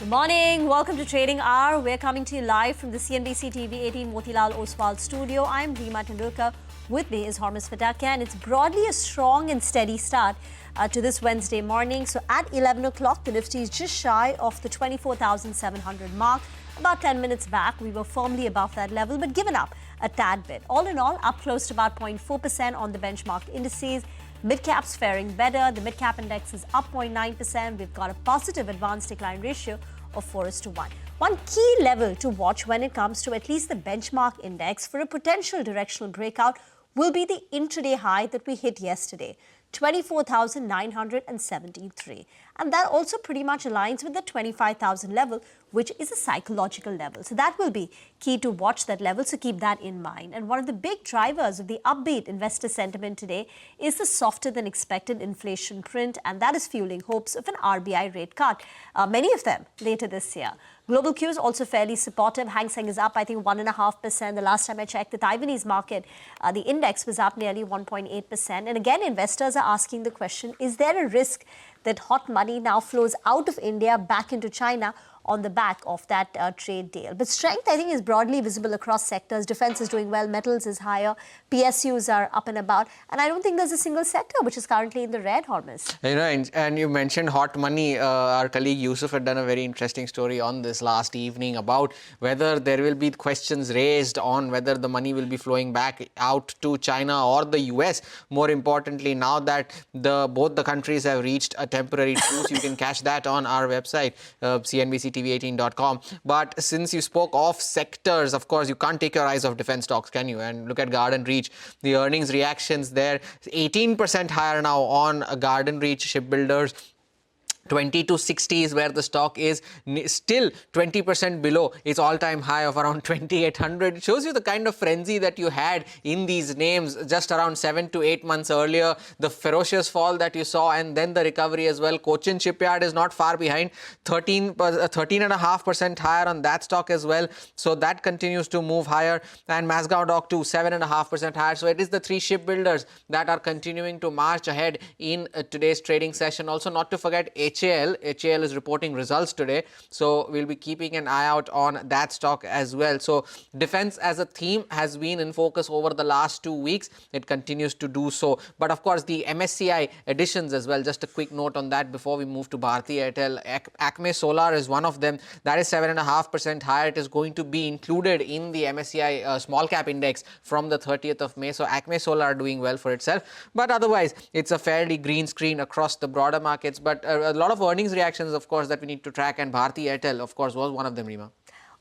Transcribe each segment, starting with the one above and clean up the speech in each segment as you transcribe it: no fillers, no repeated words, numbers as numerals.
Good morning. Welcome to Trading Hour. We're coming to you live from the CNBC-TV18 Motilal Oswal studio. I'm Reema Tendulkar. With me is Hormuz Fataki, and it's broadly a strong and steady start to this Wednesday morning. So at 11 o'clock, the Nifty is just shy of the 24,700 mark. About 10 minutes back, we were firmly above that level, but given up a tad bit. All in all, up close to about 0.4% on the benchmark indices. Mid-caps faring better. The mid-cap index is up 0.9%. We've got a positive advance decline ratio of 4:1. One key level to watch when it comes to at least the benchmark index for a potential directional breakout will be the intraday high that we hit yesterday, 24,973. And that also pretty much aligns with the 25,000 level, which is a psychological level. So that will be key to watch that level, so keep that in mind. And one of the big drivers of the upbeat investor sentiment today is the softer than expected inflation print, and that is fueling hopes of an RBI rate cut, many of them later this year. Global cues also fairly supportive. Hang Seng is up, I think, 1.5%. The last time I checked, the Taiwanese market, the index was up nearly 1.8%. And again, investors are asking the question, is there a risk that hot money now flows out of India back into China on the back of that trade deal? But strength, I think, is broadly visible across sectors. Defense is doing well, metals is higher, PSUs are up and about, and I don't think there's a single sector which is currently in the red, Hormuz. You know, and you mentioned hot money. Our colleague Yusuf had done a very interesting story on this last evening about whether there will be questions raised on whether the money will be flowing back out to China or the US. More importantly, now that both the countries have reached a temporary truce, you can catch that on our website, CNBC-TV18.com. But since you spoke of sectors, of course, you can't take your eyes off defense stocks, can you? And look at Garden Reach. The earnings reactions there, 18% higher now on Garden Reach shipbuilders. 2260 is where the stock is, still 20% below its all-time high of around 2800. It shows you the kind of frenzy that you had in these names just around 7 to 8 months earlier, the ferocious fall that you saw, and then the recovery as well. Cochin Shipyard is not far behind, 13.5% higher on that stock as well. So that continues to move higher. And Masgao Dock too, 7.5% higher. So it is the three shipbuilders that are continuing to march ahead in today's trading session. Also, not to forget HAL is reporting results today, so we'll be keeping an eye out on that stock as well. So defense as a theme has been in focus over the last 2 weeks. It continues to do so. But of course, the MSCI additions as well. Just a quick note on that before we move to Bharti Airtel. Acme Solar is one of them. That is 7.5% higher. It is going to be included in the MSCI small cap index from the 30th of May. So Acme Solar are doing well for itself. But otherwise, it's a fairly green screen across the broader markets. But a lot of earnings reactions, of course, that we need to track, and Bharti Airtel, of course, was one of them, Reema.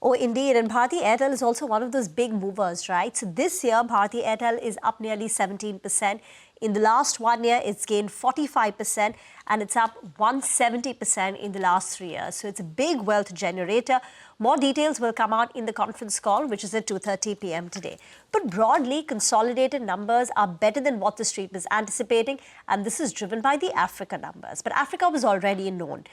Oh, indeed. And Bharti Airtel is also one of those big movers, right? So this year, Bharti Airtel is up nearly 17%. In the last 1 year, it's gained 45%, and it's up 170% in the last 3 years. So it's a big wealth generator. More details will come out in the conference call, which is at 2:30 p.m. today. But broadly, consolidated numbers are better than what the street was anticipating, and this is driven by the Africa numbers. But Africa was already known.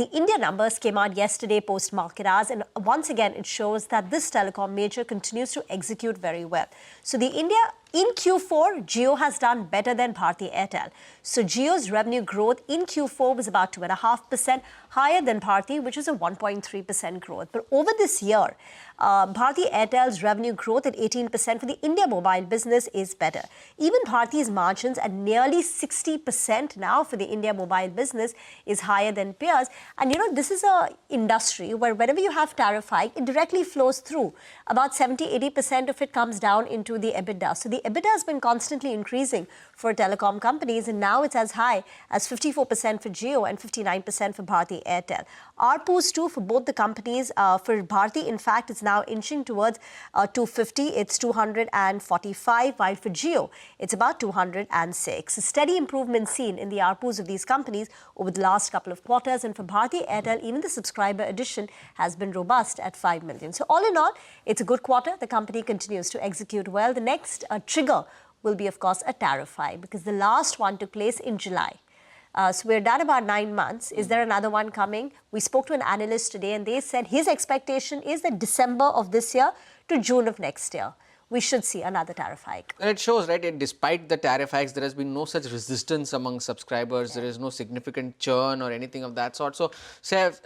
The India numbers came out yesterday post-market hours, and once again, it shows that this telecom major continues to execute very well. So the India in Q4, Jio has done better than Bharti Airtel. So Jio's revenue growth in Q4 was about 2.5%, higher than Bharti, which is a 1.3% growth. But over this year, Bharti Airtel's revenue growth at 18% for the India mobile business is better. Even Bharti's margins at nearly 60% now for the India mobile business is higher than peers. And you know, this is an industry where whenever you have tariff hike, it directly flows through. About 70-80% of it comes down into the EBITDA. So the EBITDA has been constantly increasing for telecom companies, and now it's as high as 54% for Jio and 59% for Bharti Airtel. ARPUs too for both the companies. For Bharti, in fact, it's now inching towards 250. It's 245, while for Jio, it's about 206. A steady improvement seen in the ARPUs of these companies over the last couple of quarters. And for Bharti Airtel, even the subscriber addition has been robust at 5 million. So all in all, it's a good quarter. The company continues to execute well. The next trigger will be, of course, a tariff hike, because the last one took place in July. So we're done about 9 months. Is there another one coming? We spoke to an analyst today, and they said his expectation is that December of this year to June of next year. we should see another tariff hike. And it shows, right, despite the tariff hikes, there has been no such resistance among subscribers. There is no significant churn or anything of that sort. So,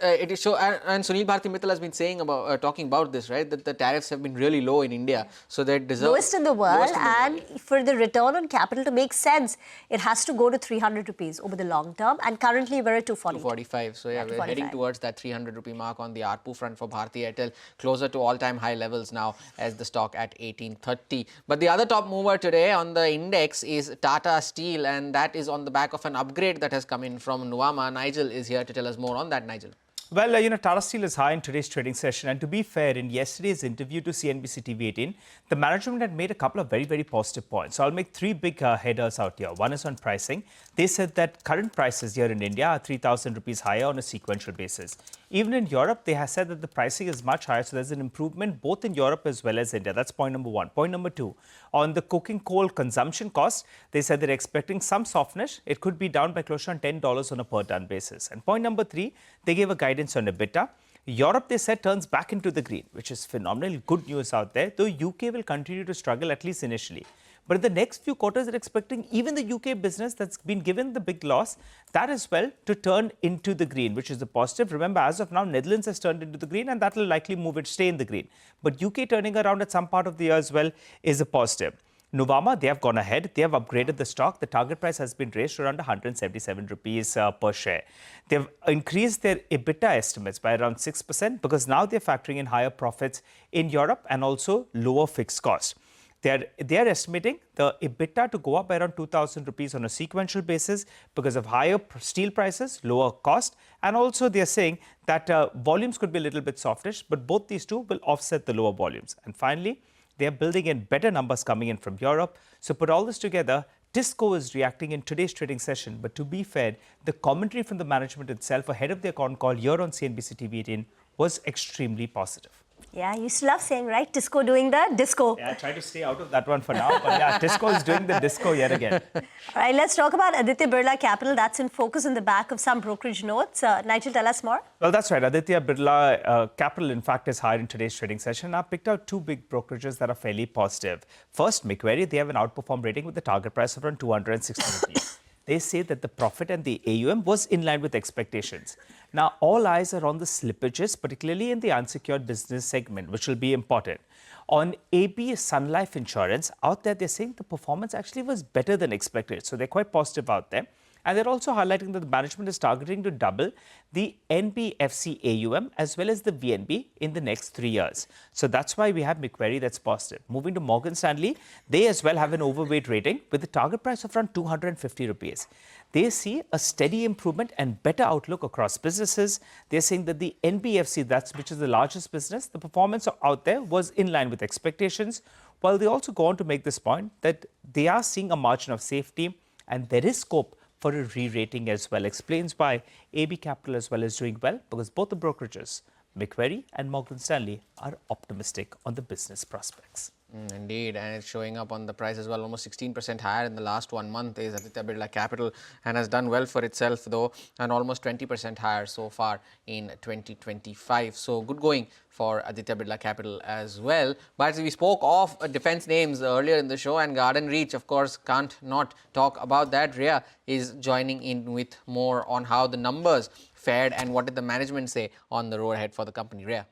it is show, and Sunil Bharti Mittal has been saying about, talking about this, right, that the tariffs have been really low in India. So, they deserve... Lowest in the world, and for the return on capital to make sense, it has to go to 300 rupees over the long term, and currently we're at 245. So, yeah, we're heading towards that 300 rupee mark on the ARPU front for Bharti Airtel, closer to all-time high levels now as the stock at 1830. But the other top mover today on the index is Tata Steel, and that is on the back of an upgrade that has come in from Nuvama. Nigel is here to tell us more on that. Nigel. Well, Tata Steel is high in today's trading session. And to be fair, in yesterday's interview to CNBC-TV18, the management had made a couple of very, very positive points. So I'll make three big headers out here. One is on pricing. They said that current prices here in India are 3,000 rupees higher on a sequential basis. Even in Europe, they have said that the pricing is much higher. So there's an improvement both in Europe as well as India. That's point number one. Point number two, on the coking coal consumption cost, they said they're expecting some softness. It could be down by close to $10 on a per ton basis. And point number three, they gave a guidance on EBITDA. Europe, they said, turns back into the green, which is phenomenal. Good news out there, though UK will continue to struggle, at least initially. But in the next few quarters, they're expecting even the UK business that's been given the big loss, that as well to turn into the green, which is a positive. Remember, as of now, Netherlands has turned into the green, and that will likely move it, stay in the green. But UK turning around at some part of the year as well is a positive. Nuvama, they have gone ahead. They have upgraded the stock. The target price has been raised to around 177 rupees per share. They've increased their EBITDA estimates by around 6% because now they're factoring in higher profits in Europe and also lower fixed costs. They are estimating the EBITDA to go up by around 2,000 rupees on a sequential basis because of higher steel prices, lower cost, and also they are saying that volumes could be a little bit softish, but both these two will offset the lower volumes. And finally, they are building in better numbers coming in from Europe. So put all this together, Tisco is reacting in today's trading session. But to be fair, the commentary from the management itself ahead of their con call here on CNBC-TV18 was extremely positive. Yeah, you used to love saying, right? Tisco doing the disco. Yeah, I try to stay out of that one for now. But yeah, Tisco is doing the disco yet again. All right, let's talk about Aditya Birla Capital. That's in focus in the back of some brokerage notes. Nigel, tell us more. Well, that's right. Aditya Birla Capital, in fact, is higher in today's trading session. I've picked out two big brokerages that are fairly positive. First, Macquarie, they have an outperform rating with the target price of around 260 rupees. They say that the profit and the AUM was in line with expectations. Now, all eyes are on the slippages, particularly in the unsecured business segment, which will be important. On AB Sun Life Insurance, out there, they're saying the performance actually was better than expected. So they're quite positive out there. And they're also highlighting that the management is targeting to double the NBFC AUM as well as the VNB in the next 3 years. So that's why we have Macquarie that's positive. Moving to Morgan Stanley, they as well have an overweight rating with a target price of around 250 rupees. They see a steady improvement and better outlook across businesses. They're saying that the NBFC, which is the largest business, the performance out there was in line with expectations. While they also go on to make this point that they are seeing a margin of safety and there is scope for a re-rating as well. Explains why AB Capital as well is doing well because both the brokerages, Macquarie and Morgan Stanley, are optimistic on the business prospects. Indeed, and it's showing up on the price as well. Almost 16% higher in the last 1 month is Aditya Birla Capital, and has done well for itself though, and almost 20% higher so far in 2025. So good going for Aditya Birla Capital as well. But we spoke of defense names earlier in the show, and Garden Reach, of course, can't not talk about that. Rhea is joining in with more on how the numbers fared and what did the management say on the road ahead for the company. Rhea.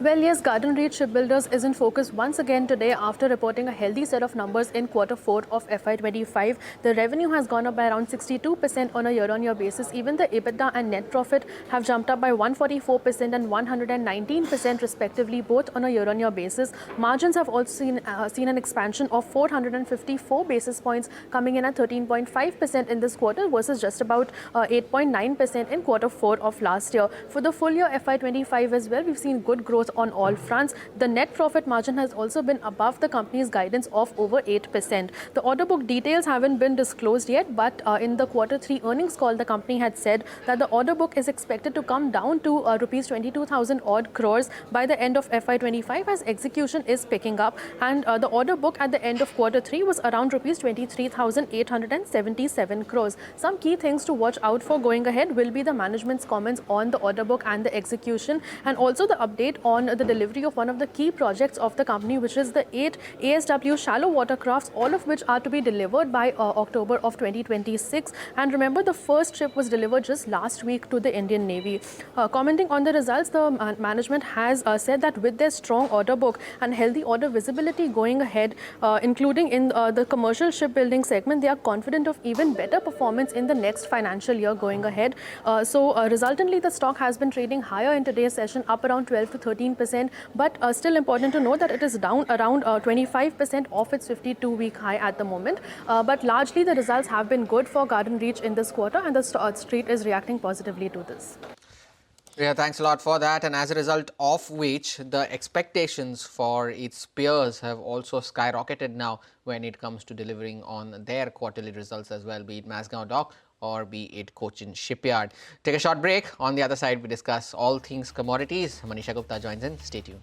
Well, yes, Garden Reach Shipbuilders is in focus once again today after reporting a healthy set of numbers in Q4 of FY25. The revenue has gone up by around 62% on a year-on-year basis. Even the EBITDA and net profit have jumped up by 144% and 119% respectively, both on a year-on-year basis. Margins have also seen an expansion of 454 basis points, coming in at 13.5% in this quarter versus just about 8.9% in Q4 of last year. For the full year FY25 as well, we've seen good growth on all fronts. The net profit margin has also been above the company's guidance of over 8%. The order book details haven't been disclosed yet, but in the Q3 earnings call, the company had said that the order book is expected to come down to rupees 22,000 odd crores by the end of FY25 as execution is picking up. And the order book at the end of Q3 was around rupees 23,877 crores. Some key things to watch out for going ahead will be the management's comments on the order book and the execution, and also the update on on the delivery of one of the key projects of the company, which is the 8 ASW shallow water crafts, all of which are to be delivered by October of 2026. And remember, the first ship was delivered just last week to the Indian Navy. Commenting on the results, the management has said that with their strong order book and healthy order visibility going ahead, including in the commercial shipbuilding segment, they are confident of even better performance in the next financial year going ahead. Resultantly, the stock has been trading higher in today's session, up around 12 to 13%, but still important to note that it is down around 25% off its 52-week high at the moment. But largely, the results have been good for Garden Reach in this quarter, and the street is reacting positively to this. Yeah, thanks a lot for that. And as a result of which, the expectations for its peers have also skyrocketed now when it comes to delivering on their quarterly results as well, be it Mazagon Dock or be it Cochin Shipyard. Take a short break. On the other side, we discuss all things commodities. Manisha Gupta joins in. Stay tuned.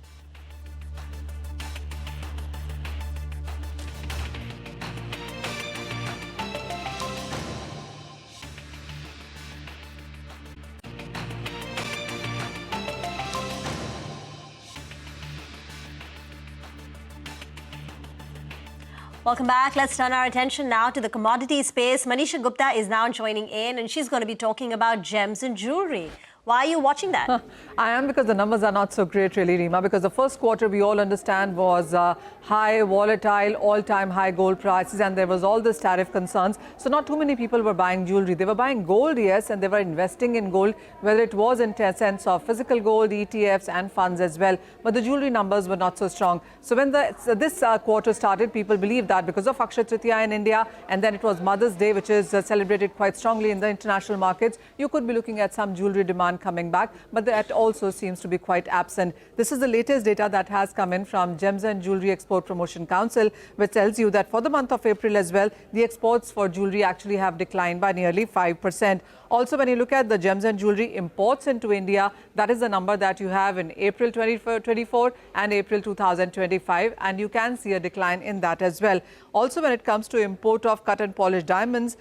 Welcome back. Let's turn our attention now to the commodity space. Manisha Gupta is now joining in, and she's going to be talking about gems and jewelry. Why are you watching that? I am, because the numbers are not so great really, Reema, because the first quarter we all understand was high, volatile, all-time high gold prices, and there was all this tariff concerns. So not too many people were buying jewelry. They were buying gold, yes, and they were investing in gold, whether it was in sense of physical gold, ETFs and funds as well. But the jewelry numbers were not so strong. So when this quarter started, people believed that because of Akshaya Tritiya in India, and then it was Mother's Day, which is celebrated quite strongly in the international markets, you could be looking at some jewelry demand coming back, but that also seems to be quite absent. This is the latest data that has come in from Gems and Jewelry Export Promotion Council, which tells you that for the month of April as well, the exports for jewelry actually have declined by nearly 5%. Also, when you look at the gems and jewelry imports into India, that is the number that you have in April 2024 and April 2025, and you can see a decline in that as well. Also, when it comes to import of cut and polished diamonds,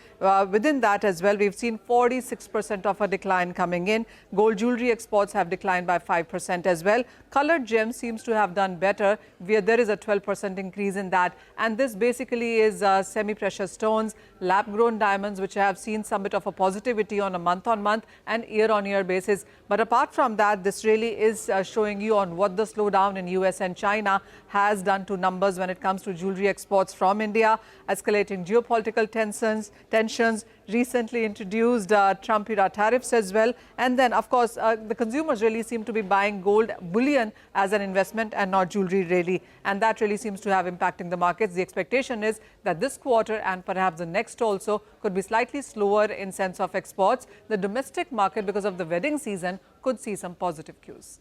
within that as well, we've seen 46% of a decline coming in. Gold jewelry exports have declined by 5% as well. Colored gems seems to have done better, where there is a 12% increase in that. And this basically is semi-precious stones, lab-grown diamonds, which have seen some bit of a positivity on a month-on-month and year-on-year basis. But apart from that, this really is showing you on what the slowdown in US and China has done to numbers when it comes to jewelry exports from India, escalating geopolitical tensions, recently introduced Trump-era tariffs as well. And then, of course, the consumers really seem to be buying gold bullion as an investment and not jewelry really. And that really seems to have impacting the markets. The expectation is that this quarter and perhaps the next also could be slightly slower in sense of exports. The domestic market, because of the wedding season, could see some positive cues.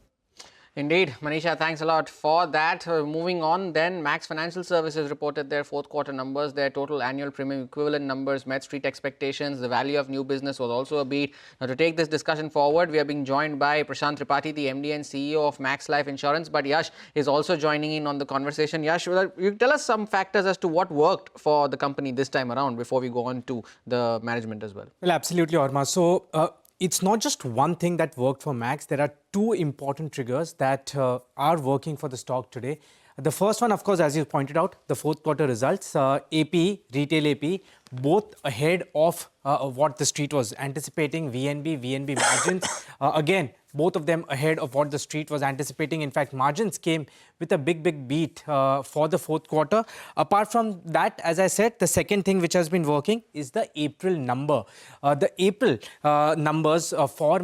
Indeed. Manisha, thanks a lot for that. Moving on then, Max Financial Services reported their fourth quarter numbers. Their total annual premium equivalent numbers met street expectations. The value of new business was also a beat. Now, to take this discussion forward, we are being joined by Prashant Tripathi, the MD and CEO of Max Life Insurance. But Yash is also joining in on the conversation. Yash, you tell us some factors as to what worked for the company this time around before we go on to the management as well. Well, absolutely, Orma. So, it's not just one thing that worked for Max. There are two important triggers that are working for the stock today. The first one, of course, as you pointed out, the fourth quarter results, AP, retail AP, both ahead of what the street was anticipating, VNB margins. Again, both of them ahead of what the street was anticipating. In fact, margins came with a big beat for the fourth quarter. Apart from that, as I said, the second thing which has been working is the April number. The April numbers for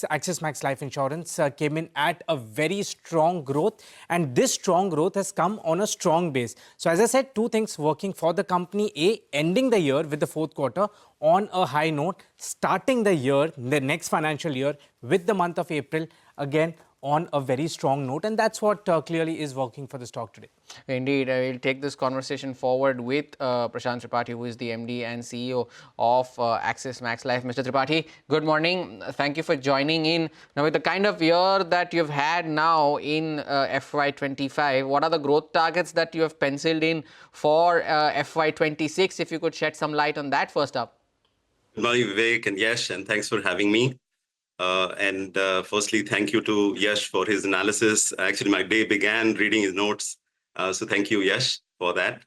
Axis Max Life Insurance came in at a very strong growth, and this strong growth has come on a strong base. So as I said, two things working for the company. A, ending the year with the fourth quarter on a high note, starting the year, the next financial year, with the month of April, again, on a very strong note. And that's what clearly is working for the stock today. Indeed, I will take this conversation forward with Prashant Tripathi, who is the MD and CEO of Axis Max Life. Mr. Tripathi, good morning. Thank you for joining in. Now, with the kind of year that you've had now in FY25, what are the growth targets that you have penciled in for FY26? If you could shed some light on that first up. Good morning, Vivek and Yash, and thanks for having me. Firstly, thank you to Yash for his analysis. Actually, my day began reading his notes. So thank you, Yash, for that,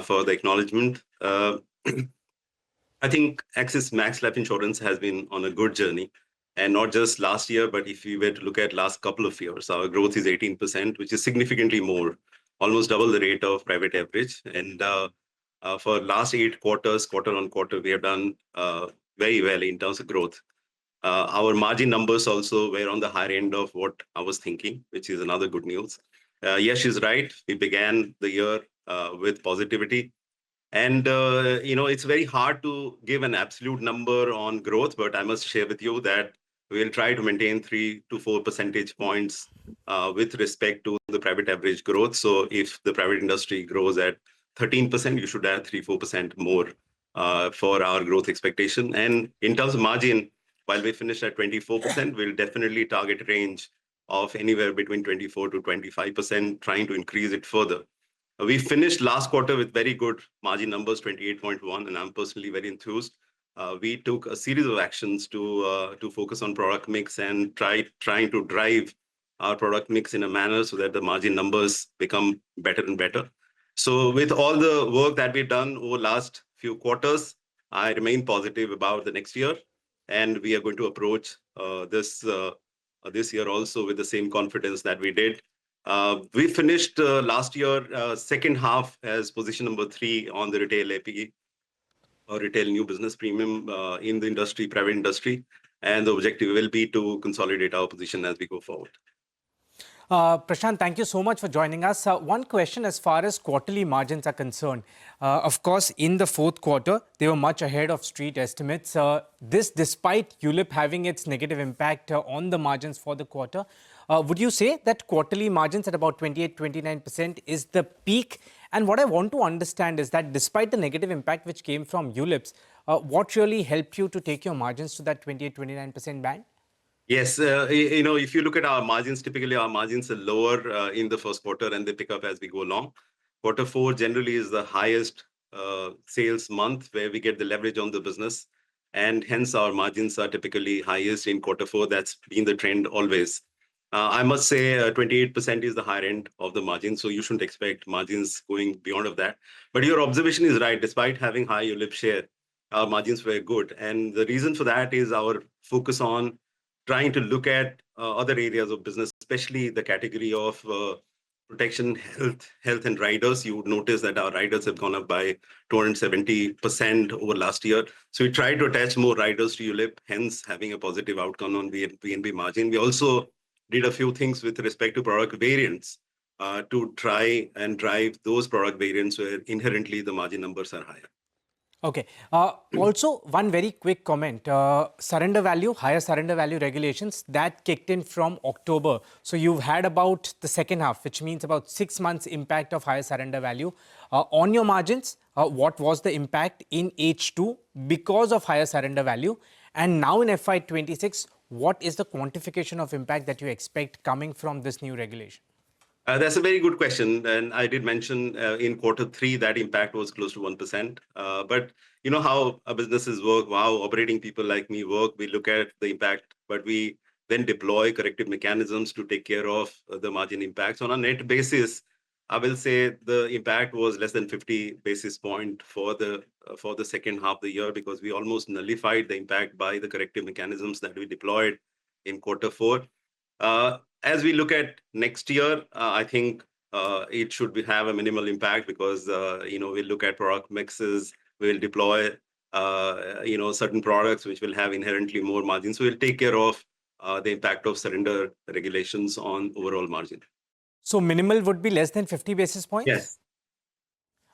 for the acknowledgement. I think Axis Max Life Insurance has been on a good journey. And not just last year, but if we were to look at last couple of years, our growth is 18%, which is significantly more, almost double the rate of private average. And for last 8 quarters, quarter on quarter, we have done very well in terms of growth. Our margin numbers also were on the higher end of what I was thinking, which is another good news. Yash is right. We began the year with positivity. And, it's very hard to give an absolute number on growth, but I must share with you that we'll try to maintain 3 to 4 percentage points with respect to the private average growth. So if the private industry grows at 13%, you should add 3-4% more for our growth expectation. And in terms of margin, while we finish at 24%, we'll definitely target a range of anywhere between 24 to 25%, trying to increase it further. We finished last quarter with very good margin numbers, 28.1, and I'm personally very enthused. We took a series of actions to focus on product mix and trying to drive our product mix in a manner so that the margin numbers become better and better. So with all the work that we've done over last few quarters, I remain positive about the next year, and we are going to approach this year also with the same confidence that we did. We finished last year, second half as position number 3 on the retail APE, or retail new business premium in the industry, private industry. And the objective will be to consolidate our position as we go forward. Prashant, thank you so much for joining us. One question as far as quarterly margins are concerned. Of course, in the fourth quarter, they were much ahead of street estimates. This despite ULIP having its negative impact on the margins for the quarter. Would you say that quarterly margins at about 28-29% is the peak? And what I want to understand is that despite the negative impact which came from ULIPs, what really helped you to take your margins to that 28-29% band? Yes, if you look at our margins, typically our margins are lower in the first quarter and they pick up as we go along. Quarter 4 generally is the highest sales month where we get the leverage on the business. And hence our margins are typically highest in quarter 4. That's been the trend always. I must say 28% is the higher end of the margin. So you shouldn't expect margins going beyond of that. But your observation is right. Despite having high ULIP share, our margins were good. And the reason for that is our focus on trying to look at other areas of business, especially the category of protection, health and riders. You would notice that our riders have gone up by 270% over last year. So we tried to attach more riders to ULIP, hence having a positive outcome on the VNB margin. We also did a few things with respect to product variants to try and drive those product variants where inherently the margin numbers are higher. Okay. Also, one very quick comment. Surrender value, higher surrender value regulations, that kicked in from October. So you've had about the second half, which means about 6 months impact of higher surrender value. On your margins, what was the impact in H2 because of higher surrender value? And now in FY26, what is the quantification of impact that you expect coming from this new regulation? That's a very good question. And I did mention in quarter 3 that impact was close to 1%. But you know how businesses work, how operating people like me work. We look at the impact, but we then deploy corrective mechanisms to take care of the margin impacts. On a net basis, I will say the impact was less than 50 basis points for the second half of the year, because we almost nullified the impact by the corrective mechanisms that we deployed in quarter 4. As we look at next year, I think it should have a minimal impact because, we'll look at product mixes, we'll deploy, certain products which will have inherently more margin. So we'll take care of the impact of surrender regulations on overall margin. So minimal would be less than 50 basis points? Yes.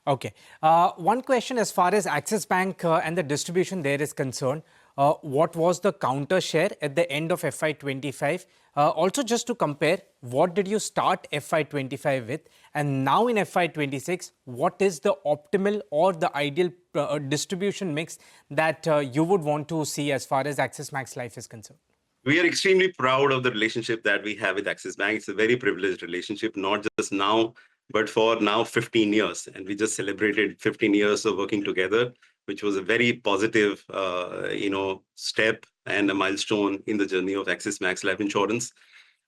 Okay. One question as far as Axis Bank and the distribution there is concerned. What was the counter share at the end of FY25? Also, just to compare, what did you start FY25 with? And now in FY26, what is the optimal or the ideal distribution mix that you would want to see as far as Axis Max Life is concerned? We are extremely proud of the relationship that we have with Axis Bank. It's a very privileged relationship, not just now, but for now 15 years. And we just celebrated 15 years of working together, which was a very positive, step and a milestone in the journey of Axis Max Life Insurance.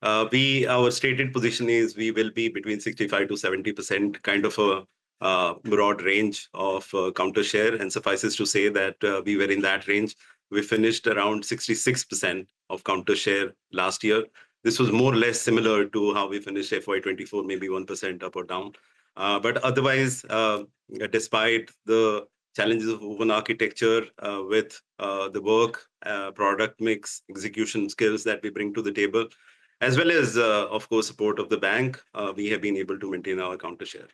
Our stated position is we will be between 65 to 70%, kind of a broad range of counter share, and suffices to say that we were in that range. We finished around 66% of counter share last year. This was more or less similar to how we finished FY24, maybe 1% up or down. But otherwise, despite the challenges of open architecture with the work, product mix, execution skills that we bring to the table, as well as, of course, support of the bank, we have been able to maintain our counter share.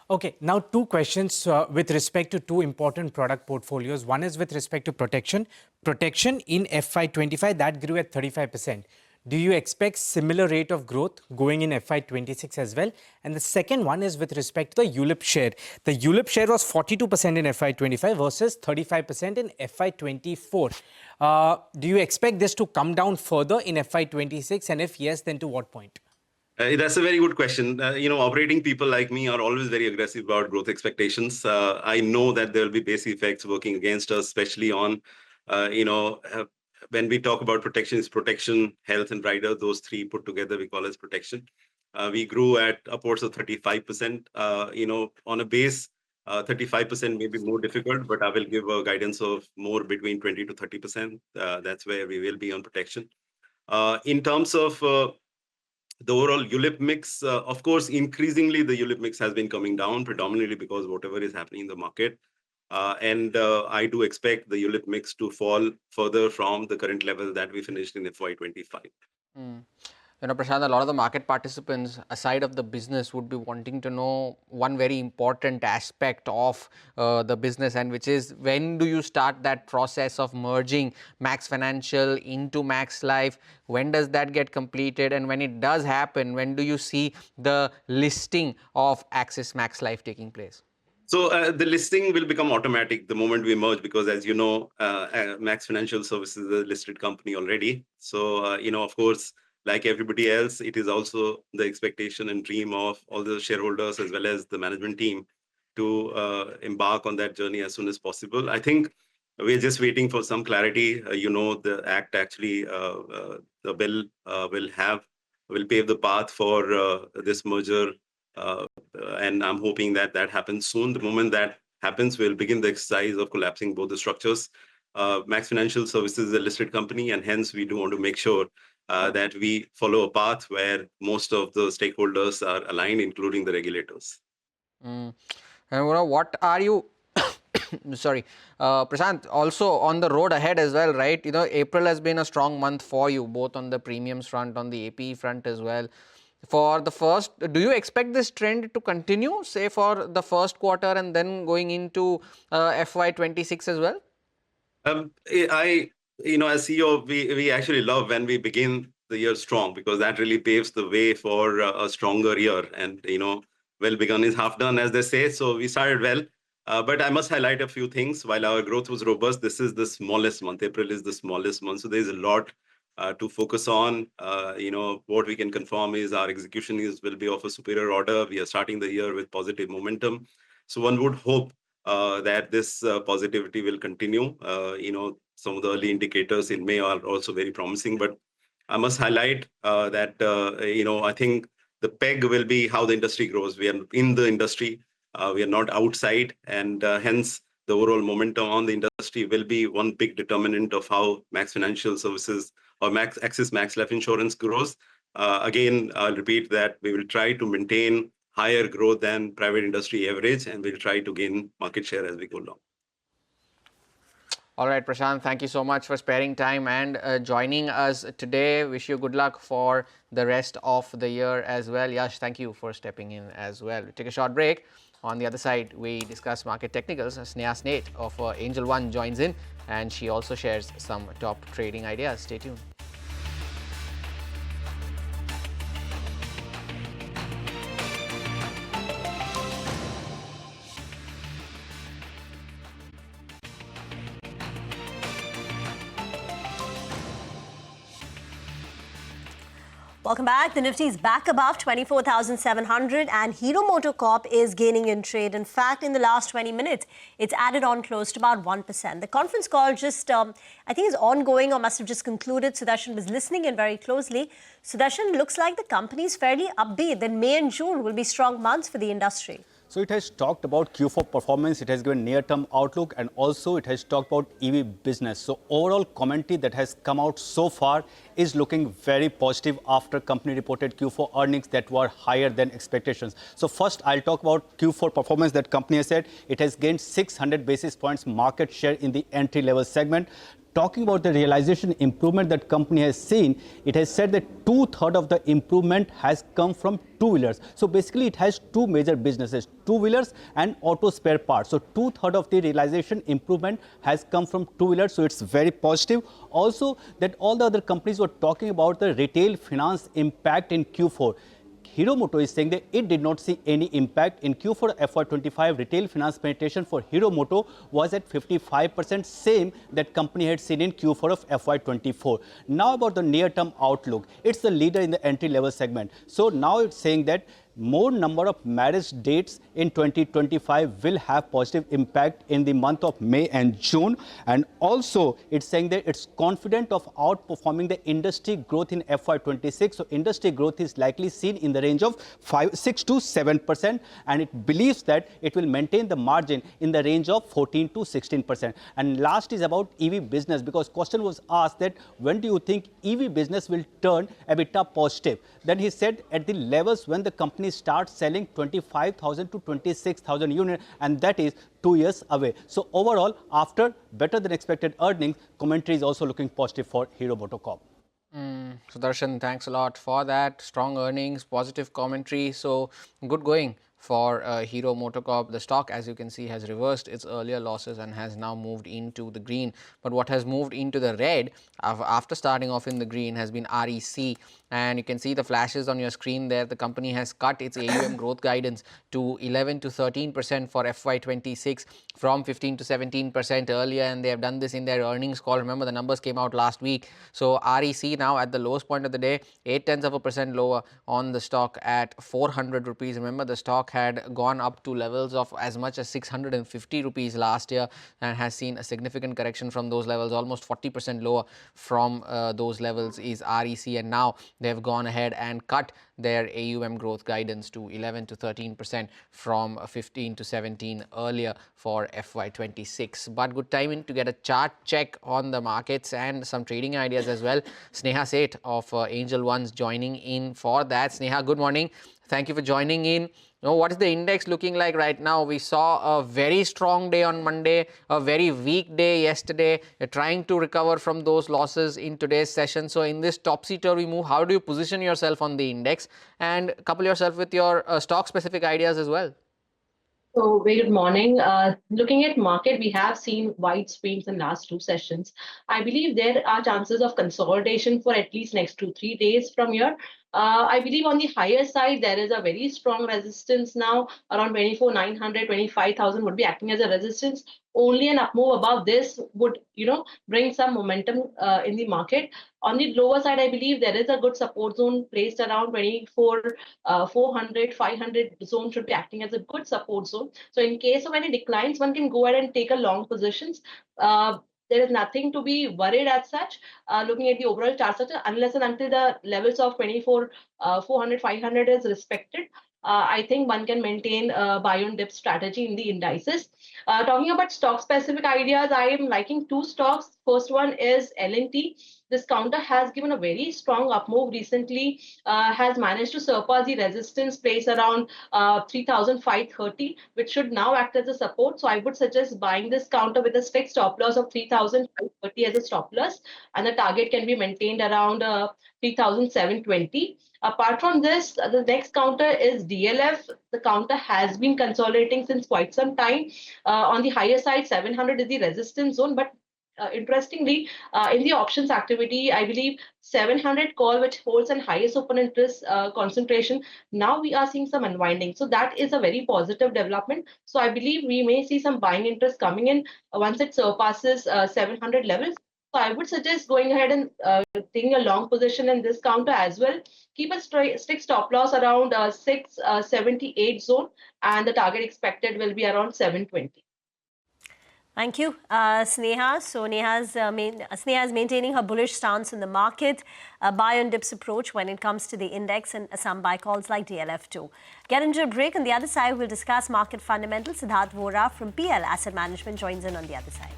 Okay, now two questions with respect to two important product portfolios. One is with respect to protection. Protection in FY25, that grew at 35%. Do you expect similar rate of growth going in FY26 as well? And the second one is with respect to the ULIP share. The ULIP share was 42% in FY25 versus 35% in FY24. Do you expect this to come down further in FY26? And if yes, then to what point? That's a very good question. Operating people like me are always very aggressive about growth expectations. I know that there will be base effects working against us, especially on, when we talk about protection, it's protection, health, and rider. Those three put together, we call as protection. We grew at upwards of 35%. On a base, 35% may be more difficult, but I will give a guidance of more between 20 to 30%. That's where we will be on protection. In terms of the overall ULIP mix, of course, increasingly the ULIP mix has been coming down, predominantly because whatever is happening in the market. And I do expect the ULIP mix to fall further from the current level that we finished in FY25. Prashant, a lot of the market participants, aside of the business, would be wanting to know one very important aspect of the business, and which is, when do you start that process of merging Max Financial into Max Life? When does that get completed? And when it does happen, when do you see the listing of Axis Max Life taking place? So the listing will become automatic the moment we merge, because as you know, Max Financial Services is a listed company already. So, of course, like everybody else, it is also the expectation and dream of all the shareholders as well as the management team to embark on that journey as soon as possible. I think we're just waiting for some clarity. The Act actually, the bill will pave the path for this merger. And I'm hoping that that happens soon. The moment that happens, we'll begin the exercise of collapsing both the structures. Max Financial Services is a listed company, and hence we do want to make sure that we follow a path where most of the stakeholders are aligned, including the regulators. And what are you sorry, Prashant, also on the road ahead as well, right? April has been a strong month for you, both on the premiums front, on the APE front as well. For the first, do you expect this trend to continue, say for the first quarter and then going into FY26 as well? As CEO, we actually love when we begin the year strong, because that really paves the way for a stronger year. And, well begun is half done, as they say. So we started well. But I must highlight a few things. While our growth was robust, this is the smallest month. April is the smallest month. So there's a lot to focus on. What we can confirm is our execution will be of a superior order. We are starting the year with positive momentum. So one would hope that this positivity will continue. Some of the early indicators in May are also very promising. But I must highlight that, I think the peg will be how the industry grows. We are in the industry. We are not outside. And hence, the overall momentum on the industry will be one big determinant of how Max Financial Services or Axis Max Life Insurance grows. Again, I'll repeat that we will try to maintain higher growth than private industry average, and we'll try to gain market share as we go along. All right, Prashant, thank you so much for sparing time and joining us today. Wish you good luck for the rest of the year as well. Yash, thank you for stepping in as well. We'll take a short break. On the other side, we discuss market technicals. Sneha Snate of Angel One joins in, and she also shares some top trading ideas. Stay tuned. Welcome back. The Nifty is back above 24,700 and Hero MotoCorp is gaining in trade. In fact, in the last 20 minutes, it's added on close to about 1%. The conference call just, I think, is ongoing or must have just concluded. Sudarshan was listening in very closely. Sudarshan, looks like the company is fairly upbeat that May and June will be strong months for the industry. So it has talked about Q4 performance, it has given near-term outlook, and also it has talked about EV business. So overall commentary that has come out so far is looking very positive after company reported Q4 earnings that were higher than expectations. So first I'll talk about Q4 performance that company has said. It has gained 600 basis points market share in the entry-level segment. Talking about the realization improvement that company has seen, it has said that 2/3 of the improvement has come from two-wheelers. So basically it has two major businesses, two-wheelers and auto spare parts. So 2/3 of the realization improvement has come from two-wheelers. So it's very positive. Also that all the other companies were talking about the retail finance impact in Q4. Hero Moto is saying that it did not see any impact. In Q4 FY25, retail finance penetration for Hero Moto was at 55%, same that company had seen in Q4 of FY24. Now about the near-term outlook. It's the leader in the entry-level segment. So now it's saying that more number of marriage dates in 2025 will have positive impact in the month of May and June. And also it's saying that it's confident of outperforming the industry growth in FY26. So industry growth is likely seen in the range of 6 to 7%. And it believes that it will maintain the margin in the range of 14 to 16%. And last is about EV business, because question was asked that when do you think EV business will turn EBITDA positive? Then he said at the levels when the company start selling 25,000 to 26,000 units, and that is 2 years away. So overall, after better than expected earnings, commentary is also looking positive for Hero MotoCorp. Sudarshan, thanks a lot for that. Strong earnings, positive commentary. So good going for Hero MotoCorp. The stock, as you can see, has reversed its earlier losses and has now moved into the green. But what has moved into the red after starting off in the green has been REC. And you can see the flashes on your screen there. The company has cut its AUM growth guidance to 11 to 13% for FY26 from 15 to 17% earlier. And they have done this in their earnings call. Remember, the numbers came out last week. So REC now at the lowest point of the day, 0.8% lower on the stock at 400 rupees. Remember, the stock had gone up to levels of as much as 650 rupees last year and has seen a significant correction from those levels. Almost 40% lower from those levels is REC, and now they have gone ahead and cut their AUM growth guidance to 11 to 13% from 15 to 17 earlier for FY26. But good timing to get a chart check on the markets and some trading ideas as well. Sneha Seth of Angel Ones joining in for that. Sneha, good morning. Thank you for joining in. Now, what is the index looking like right now? We saw a very strong day on Monday, a very weak day yesterday. You're trying to recover from those losses in today's session. So in this topsy-turvy move, how do you position yourself on the index and couple yourself with your stock-specific ideas as well? So, very good morning. Looking at market, we have seen wide swings in last two sessions. I believe there are chances of consolidation for at least next 2-3 days from here. I believe on the higher side, there is a very strong resistance now around 24,900, 25,000 would be acting as a resistance. Only an up move above this would, bring some momentum in the market. On the lower side, I believe there is a good support zone placed around 24,400, 500 zone should be acting as a good support zone. So in case of any declines, one can go ahead and take a long positions. There is nothing to be worried as such, looking at the overall chart structure, unless and until the levels of 24,400, 500 is respected. I think one can maintain a buy on dip strategy in the indices. Talking about stock specific ideas, I am liking two stocks. First one is L&T. This counter has given a very strong up move recently, has managed to surpass the resistance place around 3,530, which should now act as a support. So I would suggest buying this counter with a fixed stop loss of 3,530 as a stop loss, and the target can be maintained around 3,720. Apart from this, the next counter is DLF. The counter has been consolidating since quite some time. On the higher side, 700 is the resistance zone, but interestingly, in the options activity, I believe 700 call, which holds an highest open interest concentration, now we are seeing some unwinding. So that is a very positive development. So I believe we may see some buying interest coming in once it surpasses 700 levels. So I would suggest going ahead and taking a long position in this counter as well. Keep a strict stop loss around 678 zone, and the target expected will be around 720. Thank you, Sneha. So Sneha is maintaining her bullish stance in the market, a buy on dips approach when it comes to the index, and some buy calls like DLF2. Get into a break. On the other side, we'll discuss market fundamentals. Siddharth Vora from PL Asset Management joins in on the other side.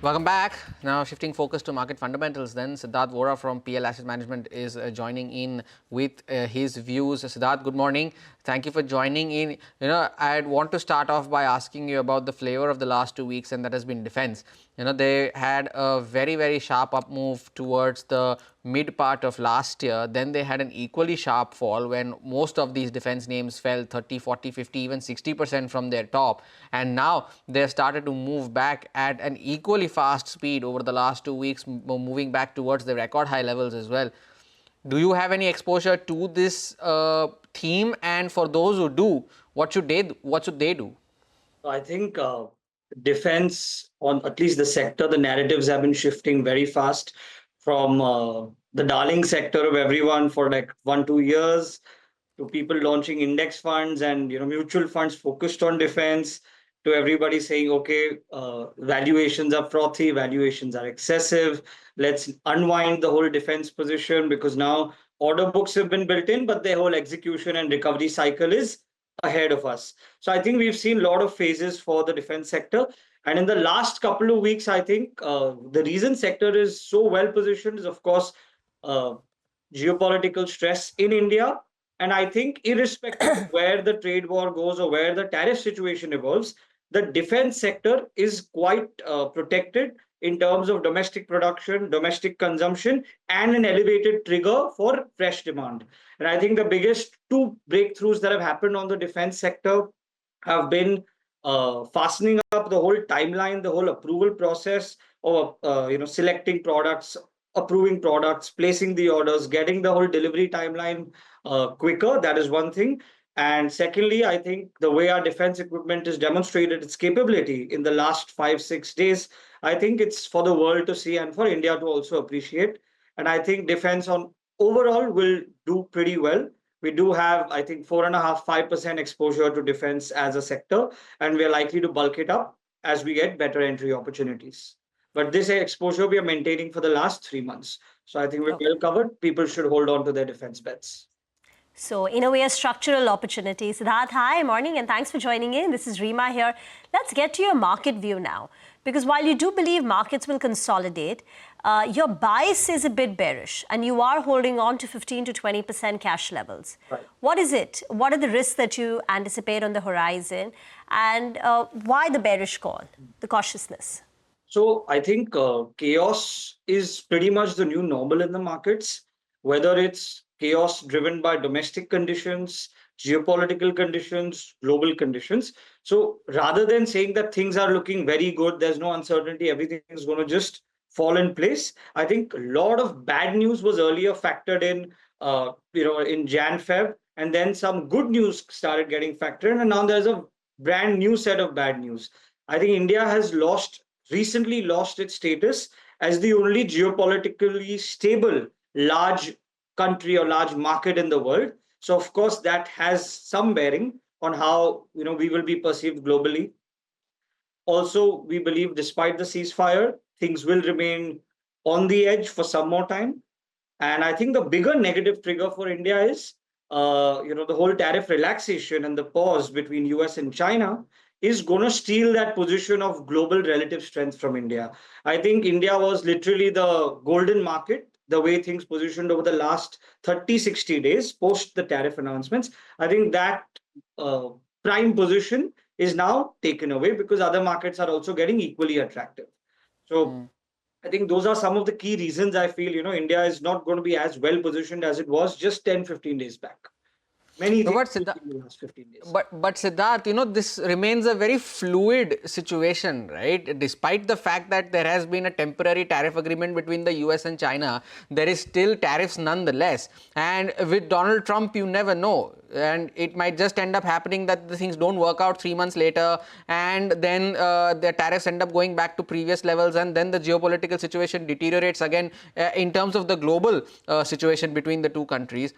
Welcome back. Now shifting focus to market fundamentals, then Siddharth Vora from PL Asset Management is joining in with his views. Siddharth, good morning. Thank you for joining in. You know, I want to start off by asking you about the flavor of the last 2 weeks, and that has been defense. You know, they had a very, very sharp up move towards the mid part of last year. Then they had an equally sharp fall when most of these defense names fell 30, 40, 50, even 60% from their top. And now they've started to move back at an equally fast speed over the last 2 weeks, moving back towards the record high levels as well. Do you have any exposure to this theme? And for those who do, what should they do? I think defense, on at least the sector, the narratives have been shifting very fast from the darling sector of everyone for like 1-2 years to people launching index funds and mutual funds focused on defense, to everybody saying, okay, valuations are frothy, valuations are excessive. Let's unwind the whole defense position because now order books have been built in, but the whole execution and recovery cycle is ahead of us. So I think we've seen a lot of phases for the defense sector. And in the last couple of weeks, I think the reason sector is so well positioned is, of course, geopolitical stress in India. And I think irrespective of where the trade war goes or where the tariff situation evolves, the defense sector is quite protected in terms of domestic production, domestic consumption, and an elevated trigger for fresh demand. And I think the biggest two breakthroughs that have happened on the defense sector have been fastening up the whole timeline, the whole approval process of selecting products, approving products, placing the orders, getting the whole delivery timeline quicker. That is one thing. And secondly, I think the way our defense equipment has demonstrated its capability in the last 5-6 days, I think it's for the world to see and for India to also appreciate. And I think defense on overall will do pretty well. We do have, I think, 4.5-5% exposure to defense as a sector, and we're likely to bulk it up as we get better entry opportunities. But this exposure we are maintaining for the last 3 months. So I think we're well covered. People should hold on to their defense bets. So, in a way, a structural opportunity. Siddharth, hi, morning, and thanks for joining in. This is Reema here. Let's get to your market view now. Because while you do believe markets will consolidate, your bias is a bit bearish, and you are holding on to 15 to 20% cash levels. Right. What is it? What are the risks that you anticipate on the horizon? And why the bearish call, the cautiousness? So I think chaos is pretty much the new normal in the markets, whether it's chaos driven by domestic conditions, geopolitical conditions, global conditions. So rather than saying that things are looking very good, there's no uncertainty, everything is going to just fall in place. I think a lot of bad news was earlier factored in, in Jan, Feb, and then some good news started getting factored in, and now there's a brand new set of bad news. I think India has recently lost its status as the only geopolitically stable large country or large market in the world. So of course that has some bearing on how we will be perceived globally. Also, we believe despite the ceasefire, things will remain on the edge for some more time. And I think the bigger negative trigger for India is the whole tariff relaxation and the pause between US and China is going to steal that position of global relative strength from India. I think India was literally the golden market, the way things positioned over the last 30-60 days post the tariff announcements. I think that prime position is now taken away because other markets are also getting equally attractive. So I think those are some of the key reasons I feel, India is not going to be as well positioned as it was just 10-15 days back. Many No, things but in the last 15 days. But Siddharth, this remains a very fluid situation, right? Despite the fact that there has been a temporary tariff agreement between the US and China, there is still tariffs nonetheless. And with Donald Trump, you never know. And it might just end up happening that the things don't work out 3 months later, and then the tariffs end up going back to previous levels, and then the geopolitical situation deteriorates again in terms of the global situation between the two countries.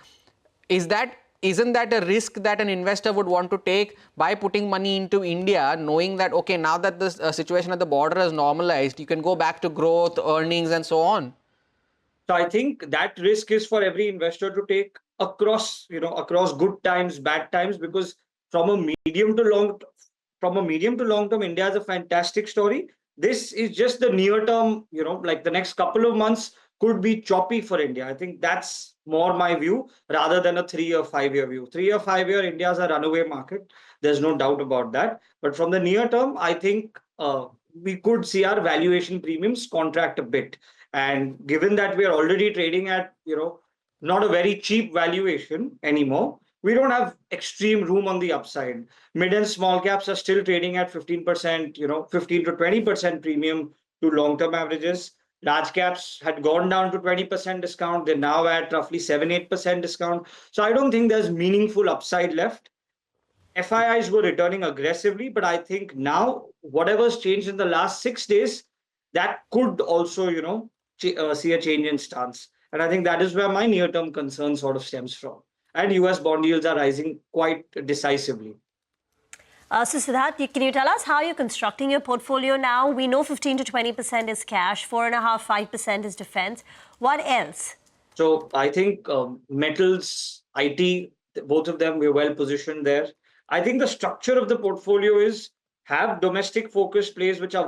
Isn't that a risk that an investor would want to take by putting money into India, knowing that, okay, now that the situation at the border is normalized, you can go back to growth, earnings, and so on? So I think that risk is for every investor to take across good times, bad times, because from a medium to long term, India is a fantastic story. This is just the near term, like the next couple of months could be choppy for India. I think that's more my view rather than a 3 or 5 year view. 3 or 5 year, India is a runaway market. There's no doubt about that. But from the near term, I think we could see our valuation premiums contract a bit. And given that we are already trading at, not a very cheap valuation anymore, we don't have extreme room on the upside. Mid and small caps are still trading at 15%, 15 to 20% premium to long-term averages. Large caps had gone down to 20% discount. They're now at roughly 7-8% discount. So I don't think there's meaningful upside left. FIIs were returning aggressively, but I think now whatever's changed in the last 6 days, that could also, see a change in stance. And I think that is where my near-term concern sort of stems from. And US bond yields are rising quite decisively. So Siddharth, can you tell us how you're constructing your portfolio now? We know 15 to 20% is cash, 4.5%, 5% is defense. What else? So I think metals, IT, both of them, we're well positioned there. I think the structure of the portfolio is have domestic focused plays which are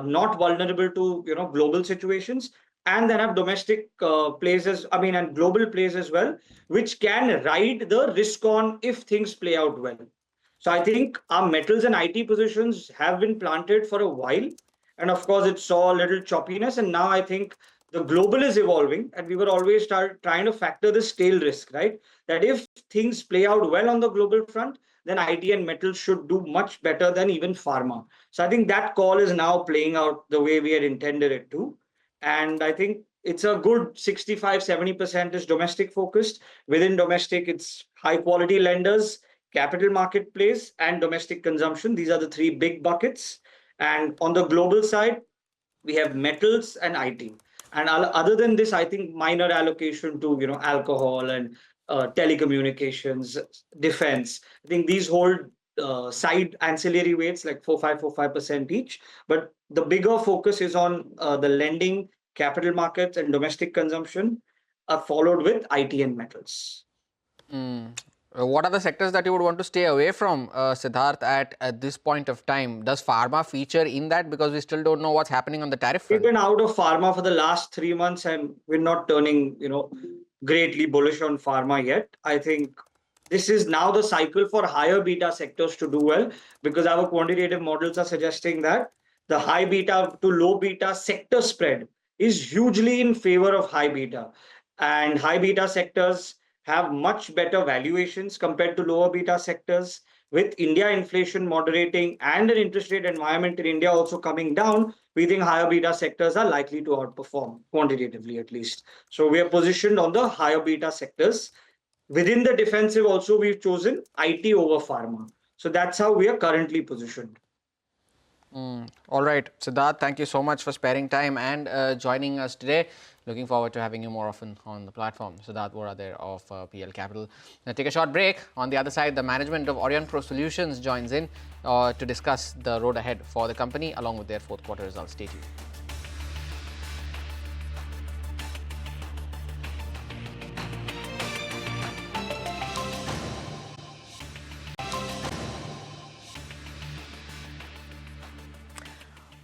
not vulnerable to global situations, and then have domestic plays and global plays as well, which can ride the risk on if things play out well. So I think our metals and IT positions have been planted for a while. And of course, it saw a little choppiness. And now I think the global is evolving. And we were always trying to factor this tail risk, right? That if things play out well on the global front, then IT and metals should do much better than even pharma. So I think that call is now playing out the way we had intended it to. And I think it's a good 65-70% is domestic focused. Within domestic, it's high quality lenders, capital market plays, and domestic consumption. These are the three big buckets. And on the global side, we have metals and IT. And other than this, I think minor allocation to alcohol and telecommunications, defense. I think these hold side ancillary weights like 4-5% each. But the bigger focus is on the lending, capital markets, and domestic consumption, followed with IT and metals. What are the sectors that you would want to stay away from, Siddharth, at this point of time? Does pharma feature in that? Because we still don't know what's happening on the tariff front. We've been out of pharma for the last 3 months, and we're not turning, greatly bullish on pharma yet. I think this is now the cycle for higher beta sectors to do well, because our quantitative models are suggesting that the high beta to low beta sector spread is hugely in favor of high beta. And high beta sectors have much better valuations compared to lower beta sectors. With India inflation moderating and an interest rate environment in India also coming down, we think higher beta sectors are likely to outperform, quantitatively at least. So we are positioned on the higher beta sectors. Within the defensive also, we've chosen IT over pharma. So that's how we are currently positioned. All right, Siddharth, thank you so much for sparing time and joining us today. Looking forward to having you more often on the platform. Siddharth Vora there of PL Capital. Now take a short break. On the other side, the management of Orion Pro Solutions joins in to discuss the road ahead for the company along with their fourth quarter results. Stay tuned.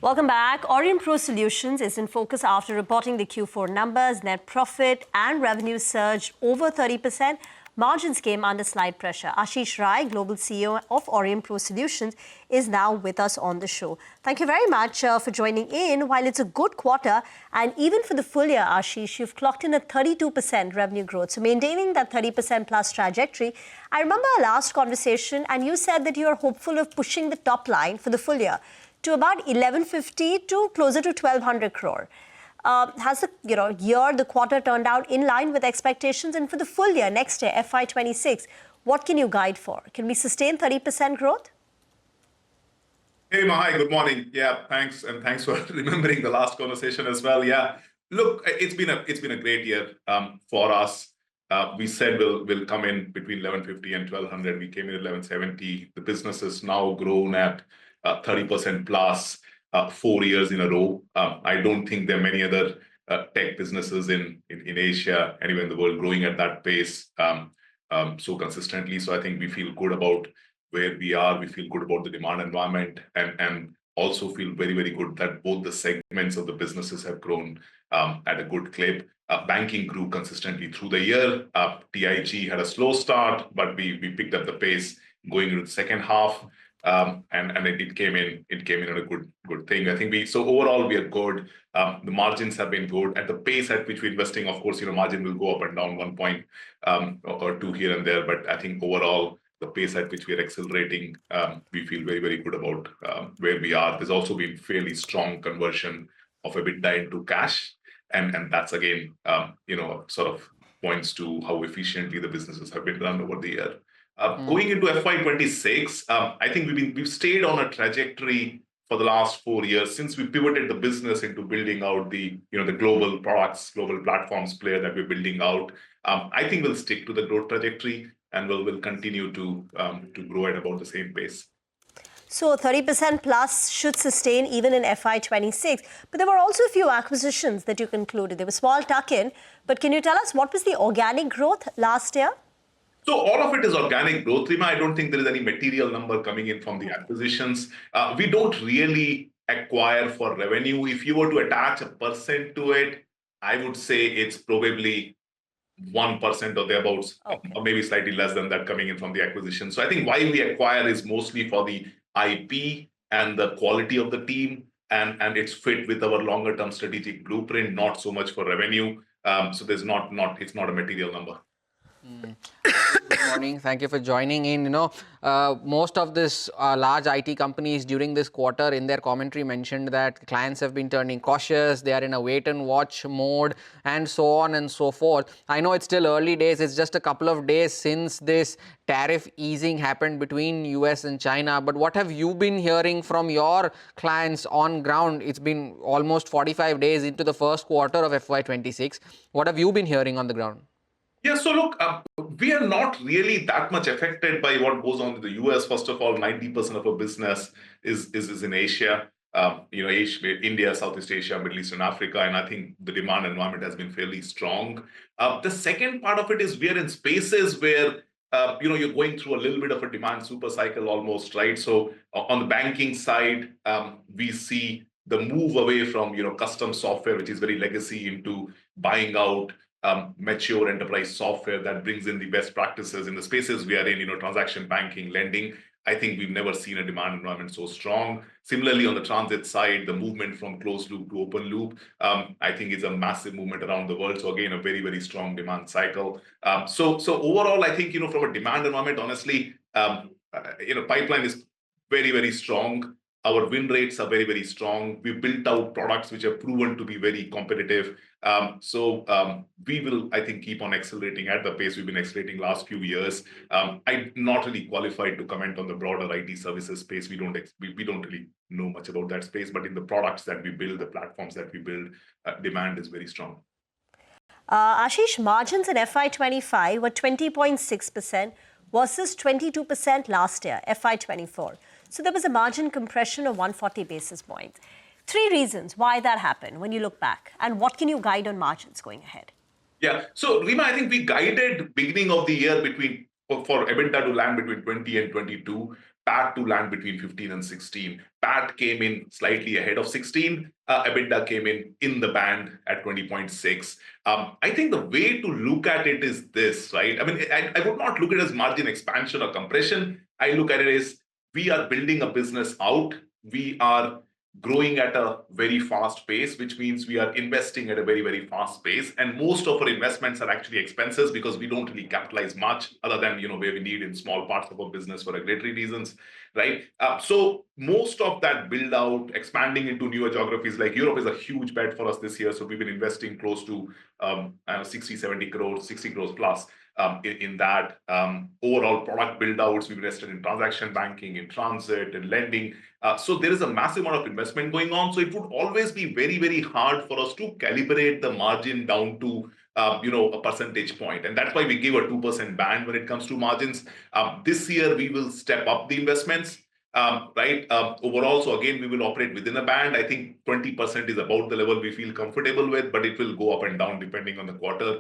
Welcome back. Orion Pro Solutions is in focus after reporting the Q4 numbers. Net profit and revenue surged over 30%. margins came under slight pressure. Ashish Rai, Global CEO of Orient Pro Solutions, is now with us on the show. Thank you very much for joining in. While it's a good quarter, and even for the full year, Ashish, you've clocked in a 32% revenue growth. So maintaining that 30% plus trajectory. I remember our last conversation, and you said that you are hopeful of pushing the top line for the full year to about 1150 to closer to 1200 crore. Has the quarter turned out in line with expectations? And for the full year, next year, FY26, what can you guide for? Can we sustain 30% growth? Hey, Mahai, good morning. Yeah, thanks. And thanks for remembering the last conversation as well. Yeah, look, it's been a great year for us. We said we'll come in between 1150 and 1200. We came in at 1170. The business has now grown at 30% plus 4 years in a row. I don't think there are many other tech businesses in Asia, anywhere in the world, growing at that pace so consistently. So I think we feel good about where we are. We feel good about the demand environment, and also feel very, very good that both the segments of the businesses have grown at a good clip. Banking grew consistently through the year. TIG had a slow start, but we picked up the pace going into the second half. And it came in on a good thing. I think so overall we are good. The margins have been good. At the pace at which we're investing, of course, margin will go up and down 1 point or 2 here and there. But I think overall the pace at which we are accelerating, we feel very, very good about where we are. There's also been fairly strong conversion of EBITDA into cash, and that's again sort of points to how efficiently the businesses have been run over the year. Going into FY26, I think we've stayed on a trajectory for the last 4 years since we pivoted the business into building out the global products, global platforms player that we're building out. I think we'll stick to the growth trajectory, and we'll continue to grow at about the same pace. So 30% plus should sustain even in FY26. But there were also a few acquisitions that you concluded. They were small tuck-in. But can you tell us what was the organic growth last year? So all of it is organic growth, Rima. I don't think there is any material number coming in from the acquisitions. We don't really acquire for revenue. If you were to attach a percent to it, I would say it's probably 1% or thereabouts, or maybe slightly less than that coming in from the acquisition. So I think why we acquire is mostly for the IP and the quality of the team, and it's fit with our longer term strategic blueprint, not so much for revenue. So it's not a material number. Good morning. Thank you for joining in. Most of this large IT companies during this quarter in their commentary mentioned that clients have been turning cautious. They are in a wait and watch mode and so on and so forth. I know it's still early days. It's just a couple of days since this tariff easing happened between US and China. But what have you been hearing from your clients on ground? It's been almost 45 days into the first quarter of FY26. What have you been hearing on the ground? Yeah, so look, we are not really that much affected by what goes on in the US. First of all, 90% of our business is in Asia, Asia, India, Southeast Asia, Middle East, and Africa. And I think the demand environment has been fairly strong. The second part of it is we are in spaces where you're going through a little bit of a demand super cycle almost, right? So on the banking side, we see the move away from custom software, which is very legacy, into buying out mature enterprise software that brings in the best practices in the spaces we are in, transaction banking, lending. I think we've never seen a demand environment so strong. Similarly, on the transit side, the movement from closed loop to open loop, I think is a massive movement around the world. So again, a very, very strong demand cycle. So overall, I think, from a demand environment, honestly, pipeline is very, very strong. Our win rates are very, very strong. We built out products which have proven to be very competitive. So we will, I think, keep on accelerating at the pace we've been accelerating last few years. I'm not really qualified to comment on the broader IT services space. We don't really know much about that space, but in the products that we build, the platforms that we build, demand is very strong. Ashish, margins in FY25 were 20.6% versus 22% last year, FY24. So there was a margin compression of 140 basis points. 3 reasons why that happened when you look back, and what can you guide on margins going ahead? Yeah, so Rima, I think we guided beginning of the year for EBITDA to land between 20 and 22. PAT to land between 15 and 16. PAT came in slightly ahead of 16. EBITDA came in the band at 20.6. I think the way to look at it is this, right? I mean, I would not look at it as margin expansion or compression. I look at it as we are building a business out. We are growing at a very fast pace, which means we are investing at a very, very fast pace. And most of our investments are actually expenses because we don't really capitalize much other than, where we need in small parts of our business for regulatory reasons, right? So most of that build out, expanding into newer geographies like Europe is a huge bet for us this year. So we've been investing close to 60, 70 crores, 60 crores plus. In that overall product build outs, we've invested in transaction banking, in transit, in lending. So there is a massive amount of investment going on. So it would always be very, very hard for us to calibrate the margin down to a percentage point. And that's why we give a 2% band when it comes to margins. This year, we will step up the investments. Right? Overall, so again, we will operate within a band. I think 20% is about the level we feel comfortable with, but it will go up and down depending on the quarter.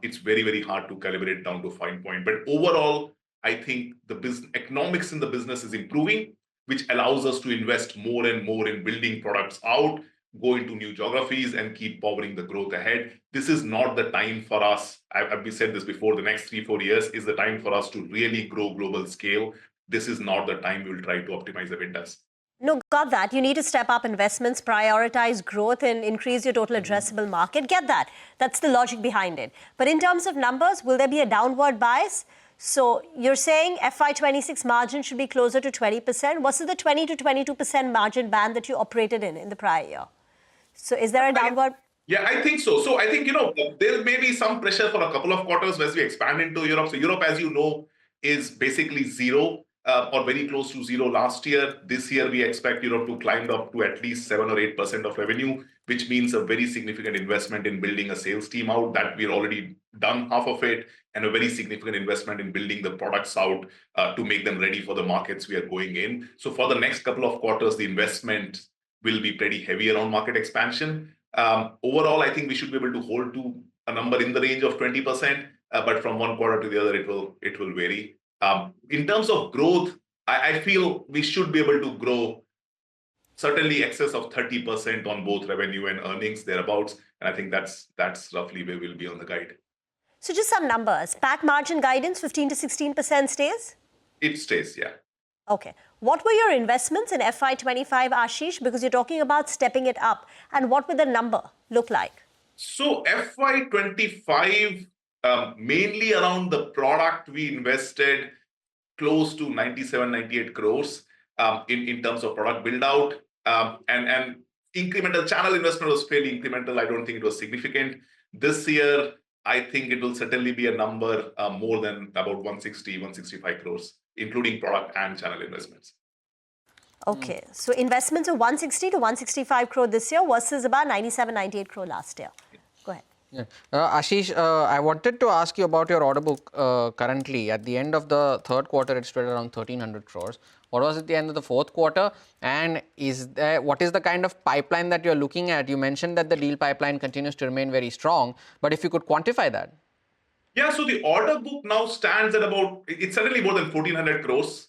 It's very, very hard to calibrate down to a fine point. But overall, I think the business economics in the business is improving, which allows us to invest more and more in building products out, go into new geographies, and keep powering the growth ahead. This is not the time for us. I've said this before, the next 3-4 years is the time for us to really grow global scale. This is not the time we'll try to optimize EBITDAs. No, got that. You need to step up investments, prioritize growth, and increase your total addressable market. Get that. That's the logic behind it. But in terms of numbers, will there be a downward bias? So you're saying FY26 margin should be closer to 20%. Was it the 20 to 22% margin band that you operated in the prior year? So is there a downward? Yeah, I think so. So I think, there may be some pressure for a couple of quarters as we expand into Europe. So Europe, as you know, is basically zero. Or very close to zero last year. This year, we expect Europe to climb up to at least 7 or 8% of revenue, which means a very significant investment in building a sales team out that we've already done half of it, and a very significant investment in building the products out to make them ready for the markets we are going in. So for the next couple of quarters, the investment will be pretty heavy around market expansion. Overall, I think we should be able to hold to a number in the range of 20%, but from one quarter to the other, it will vary. In terms of growth, I feel we should be able to grow certainly excess of 30% on both revenue and earnings thereabouts. And I think that's roughly where we'll be on the guide. So just some numbers. PAT margin guidance, 15 to 16% stays? It stays, yeah. Okay. What were your investments in FY25, Ashish? Because you're talking about stepping it up. And what will the number look like? So FY25, mainly around the product, we invested close to 98 crores in terms of product build out. And incremental channel investment was fairly incremental. I don't think it was significant. This year, I think it will certainly be a number more than about 160, 165 crores, including product and channel investments. Okay. So investments of 160 to 165 crore this year versus about 97, 98 crore last year. Go ahead. Yeah. Ashish, I wanted to ask you about your order book currently. At the end of the third quarter, it stood around 1,300 crores. What was at the end of the fourth quarter? And what is the kind of pipeline that you're looking at? You mentioned that the deal pipeline continues to remain very strong, but if you could quantify that. Yeah, so the order book now stands at it's certainly more than 1,400 crores.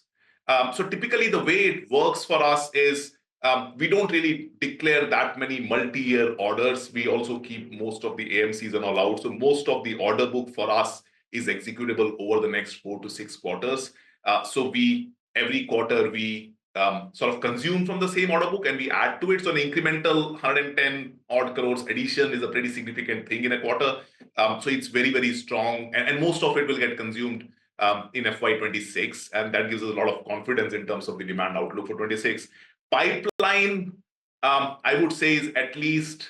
So typically the way it works for us is we don't really declare that many multi-year orders. We also keep most of the AMCs and all out. So most of the order book for us is executable over the next 4 to 6 quarters. So every quarter we sort of consume from the same order book and we add to it. So an incremental 110 odd crores addition is a pretty significant thing in a quarter. So it's very, very strong. And most of it will get consumed in FY26. And that gives us a lot of confidence in terms of the demand outlook for 26. Pipeline, I would say, is at least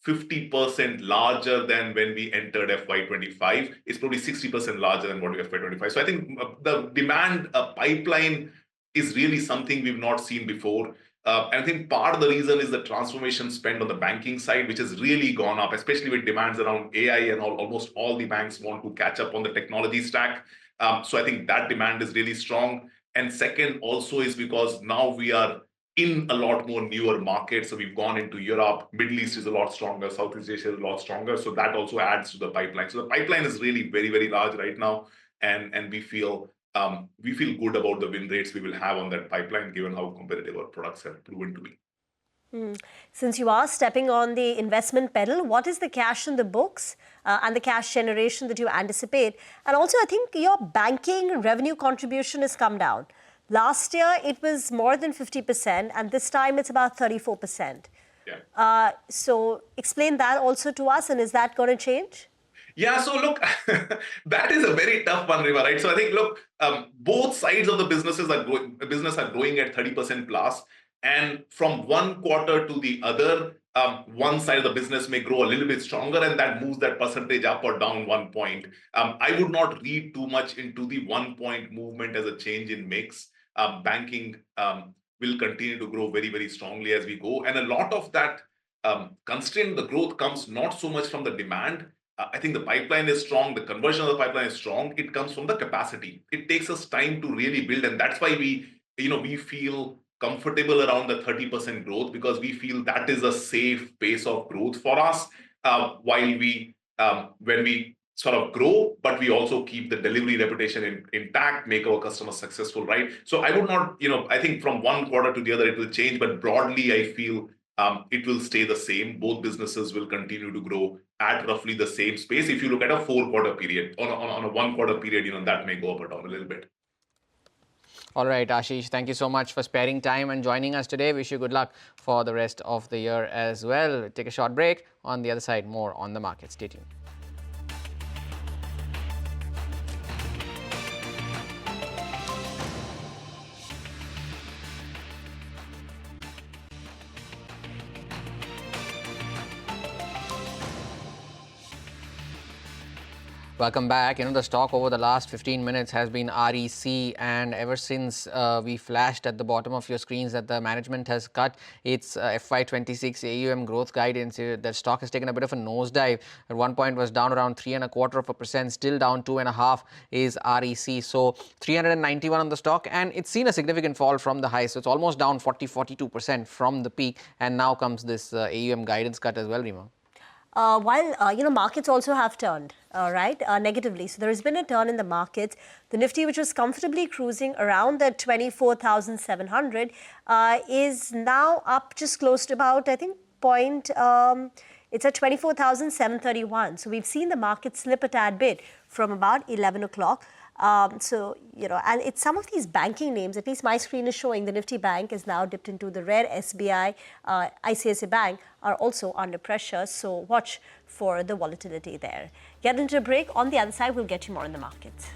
50% larger than when we entered FY25. It's probably 60% larger than what we have FY25. So I think the demand pipeline is really something we've not seen before. And I think part of the reason is the transformation spend on the banking side, which has really gone up, especially with demands around AI and almost all the banks want to catch up on the technology stack. So I think that demand is really strong. And second also is because now we are in a lot more newer markets. So we've gone into Europe, Middle East is a lot stronger, Southeast Asia is a lot stronger. So that also adds to the pipeline. So the pipeline is really very, very large right now. And we feel we feel good about the win rates we will have on that pipeline, given how competitive our products have proven to be. Since you are stepping on the investment pedal, what is the cash in the books and the cash generation that you anticipate? And also, I think your banking revenue contribution has come down. Last year, it was more than 50%, and this time it's about 34%. Yeah. So explain that also to us, and is that going to change? Yeah, so look, that is a very tough one, Riva, right? So I think, look, both sides of the business are growing at 30% plus. And from one quarter to the other, one side of the business may grow a little bit stronger, and that moves that percentage up or down 1 point. I would not read too much into the 1 point movement as a change in mix. Banking will continue to grow very, very strongly as we go. And a lot of that constraint, the growth comes not so much from the demand. I think the pipeline is strong. The conversion of the pipeline is strong. It comes from the capacity. It takes us time to really build. And that's why we feel comfortable around the 30% growth, because we feel that is a safe pace of growth for us while when we sort of grow, but we also keep the delivery reputation intact, make our customers successful, right? So I would not, I think from one quarter to the other, it will change, but broadly, I feel it will stay the same. Both businesses will continue to grow at roughly the same space. If you look at a 4-quarter period, on a 1-quarter period, that may go up or down a little bit. All right, Ashish, thank you so much for sparing time and joining us today. Wish you good luck for the rest of the year as well. Take a short break. On the other side, more on the market. Stay tuned. Welcome back. The stock over the last 15 minutes has been REC, and ever since we flashed at the bottom of your screens that the management has cut its FY26 AUM growth guidance, the stock has taken a bit of a nosedive. At one point was down around 3.25%, still down 2.5% is REC. So 391 on the stock, and it's seen a significant fall from the high. So it's almost down 42% from the peak, and now comes this AUM guidance cut as well, Rima. While markets also have turned, negatively. So there has been a turn in the markets. The Nifty, which was comfortably cruising around the 24,700, is now up just close to about, I think, it's at 24,731. So we've seen the market slip a tad bit from about 11 o'clock. And it's some of these banking names, at least my screen is showing the Nifty Bank is now dipped into the red. SBI, ICICI Bank are also under pressure. So watch for the volatility there. Get into a break. On the other side, we'll get you more in the markets.